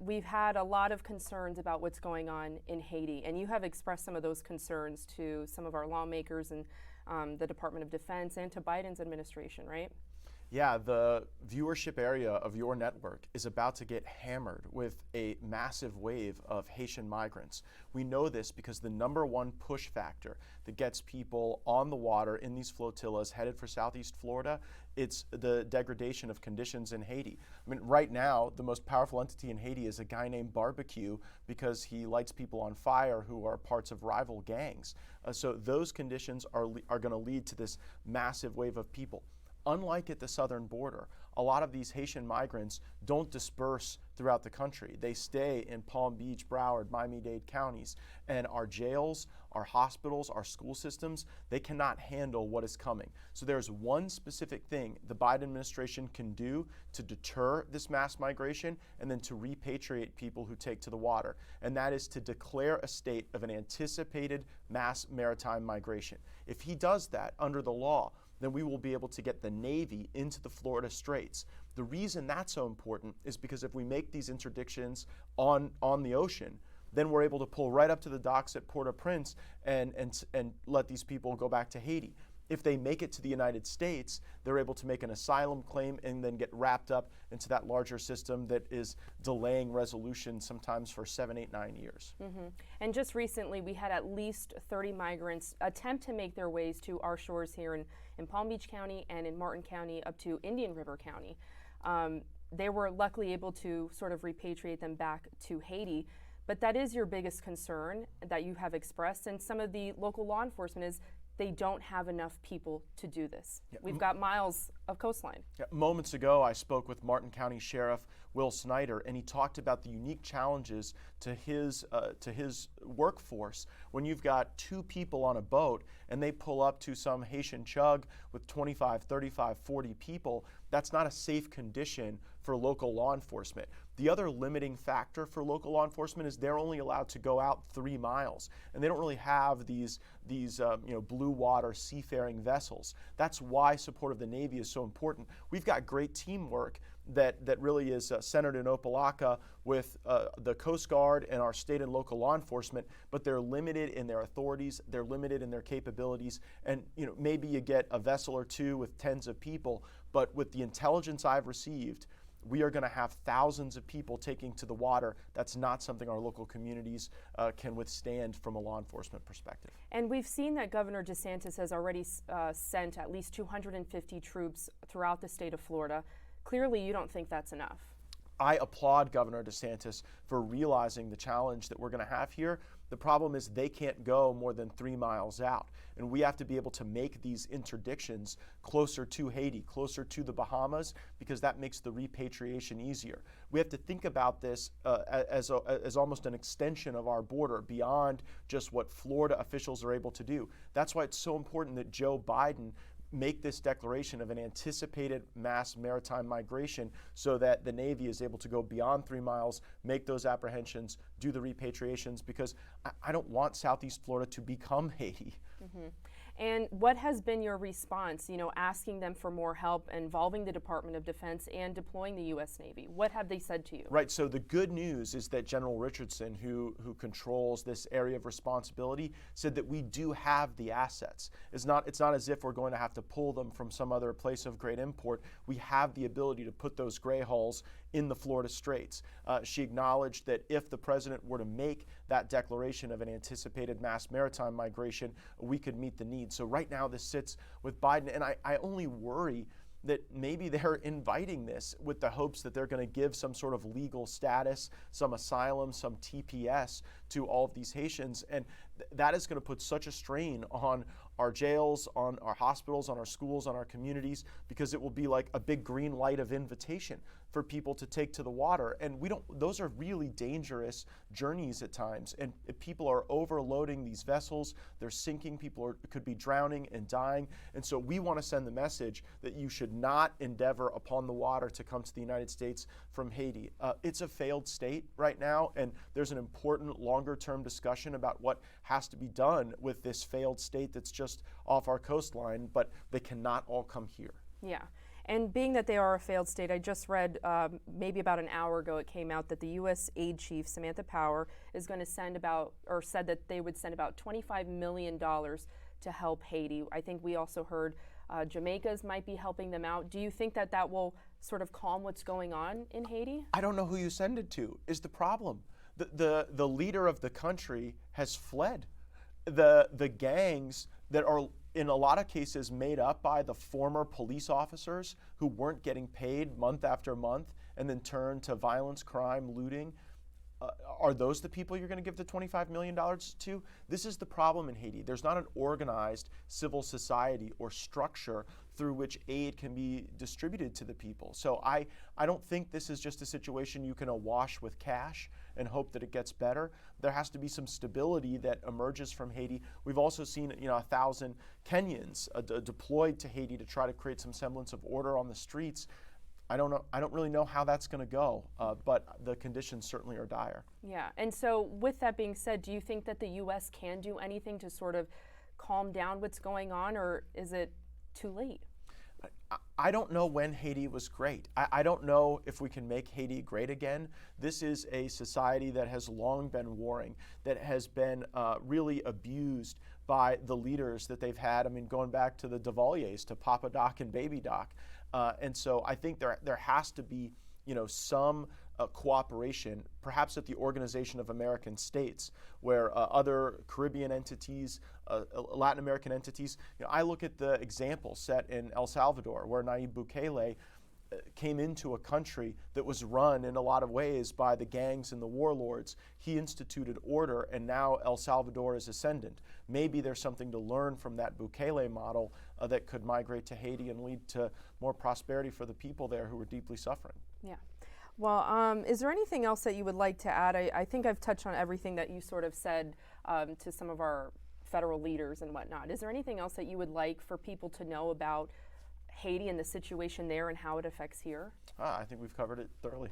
we've had a lot of concerns about what's going on in Haiti, and you have expressed some of those concerns to some of our lawmakers and the Department of Defense and to Biden's administration, right? Yeah, the viewership area of your network is about to get hammered with a massive wave of Haitian migrants. We know this because the number one push factor that gets people on the water in these flotillas headed for Southeast Florida, it's the degradation of conditions in Haiti. I mean, right now, the most powerful entity in Haiti is a guy named Barbecue because he lights people on fire who are parts of rival gangs. So those conditions are going to lead to this massive wave of people. Unlike at the southern border, a lot of these Haitian migrants don't disperse throughout the country. They stay in Palm Beach, Broward, Miami-Dade counties, and our jails, our hospitals, our school systems, they cannot handle what is coming. So there's one specific thing the Biden administration can do to deter this mass migration and then to repatriate people who take to the water, and that is to declare a state of an anticipated mass maritime migration. If he does that under the law, then we will be able to get the Navy into the Florida Straits. The reason that's so important is because if we make these interdictions on the ocean, then we're able to pull right up to the docks at Port-au-Prince and let these people go back to Haiti. If they make it to the United States, they're able to make an asylum claim and then get wrapped up into that larger system that is delaying resolution sometimes for 7, 8, 9 years. Mm-hmm. And just recently, we had at least 30 migrants attempt to make their ways to our shores here in Palm Beach County and in Martin County up to Indian River County. They were luckily able to sort of repatriate them back to Haiti. But that is your biggest concern that you have expressed, and some of the local law enforcement is they don't have enough people to do this. Yeah. We've got miles of coastline. Yeah. Moments ago, I spoke with Martin County Sheriff Will Snyder, and he talked about the unique challenges to his workforce when you've got 2 people on a boat and they pull up to some Haitian chug with 25, 35, 40 people. That's not a safe condition for local law enforcement. The other limiting factor for local law enforcement is they're only allowed to go out 3 miles, and they don't really have these blue water seafaring vessels. That's why support of the Navy is so important. We've got great teamwork that really is centered in Opelika with the Coast Guard and our state and local law enforcement, but they're limited in their authorities, they're limited in their capabilities, and maybe you get a vessel or 2 with tens of people, but with the intelligence I've received, we are going to have thousands of people taking to the water. That's not something our local communities can withstand from a law enforcement perspective. And we've seen that Governor DeSantis has already sent at least 250 troops throughout the state of Florida. Clearly, you don't think that's enough. I applaud Governor DeSantis for realizing the challenge that we're going to have here. The problem is they can't go more than 3 miles out. And we have to be able to make these interdictions closer to Haiti, closer to the Bahamas, because that makes the repatriation easier. We have to think about this as almost an extension of our border beyond just what Florida officials are able to do. That's why it's so important that Joe Biden make this declaration of an anticipated mass maritime migration so that the Navy is able to go beyond 3 miles, make those apprehensions, do the repatriations, because I don't want Southeast Florida to become Haiti. Mm-hmm. And what has been your response, asking them for more help involving the Department of Defense and deploying the U.S. Navy? What have they said to you? Right, so the good news is that General Richardson, who controls this area of responsibility, said that we do have the assets. It's not as if we're going to have to pull them from some other place of great import. We have the ability to put those gray hulls in the Florida Straits. She acknowledged that if the president were to make that declaration of an anticipated mass maritime migration, we could meet the needs. So right now this sits with Biden, and I only worry that maybe they're inviting this with the hopes that they're going to give some sort of legal status, some asylum, some TPS to all of these Haitians. And that is going to put such a strain on our jails, on our hospitals, on our schools, on our communities, because it will be like a big green light of invitation for people to take to the water. And those are really dangerous journeys at times. And people are overloading these vessels, they're sinking, people could be drowning and dying. And so we want to send the message that you should not endeavor upon the water to come to the United States from Haiti. It's a failed state right now, and there's an important longer-term discussion about what has to be done with this failed state that's just off our coastline, but they cannot all come here. Yeah. And being that they are a failed state, I just read maybe about an hour ago it came out that the U.S. aid chief, Samantha Power, is going to send about, or said that they would send about $25 million to help Haiti. I think we also heard Jamaica's might be helping them out. Do you think that that will sort of calm what's going on in Haiti? I don't know who you send it to is the problem. The leader of the country has fled. The gangs that are in a lot of cases made up by the former police officers who weren't getting paid month after month and then turned to violence, crime, looting. Are those the people you're going to give the $25 million to? This is the problem in Haiti. There's not an organized civil society or structure through which aid can be distributed to the people. So I don't think this is just a situation you can awash with cash and hope that it gets better. There has to be some stability that emerges from Haiti. We've also seen 1,000 Kenyans deployed to Haiti to try to create some semblance of order on the streets. I don't know. I don't really know how that's going to go, but the conditions certainly are dire. Yeah, and so with that being said, do you think that the U.S. can do anything to sort of calm down what's going on, or is it too late? I don't know when Haiti was great. I don't know if we can make Haiti great again. This is a society that has long been warring, that has been really abused by the leaders that they've had. I mean, going back to the Duvaliers, to Papa Doc and Baby Doc. And so I think there has to be, some cooperation, perhaps at the Organization of American States, where other Caribbean entities, Latin American entities. I look at the example set in El Salvador, where Nayib Bukele came into a country that was run in a lot of ways by the gangs and the warlords. He instituted order, and now El Salvador is ascendant. Maybe there's something to learn from that Bukele model that could migrate to Haiti and lead to more prosperity for the people there who are deeply suffering. Yeah. Well, is there anything else that you would like to add? I think I've touched on everything that you sort of said to some of our federal leaders and whatnot. Is there anything else that you would like for people to know about Haiti and the situation there and how it affects here? I think we've covered it thoroughly.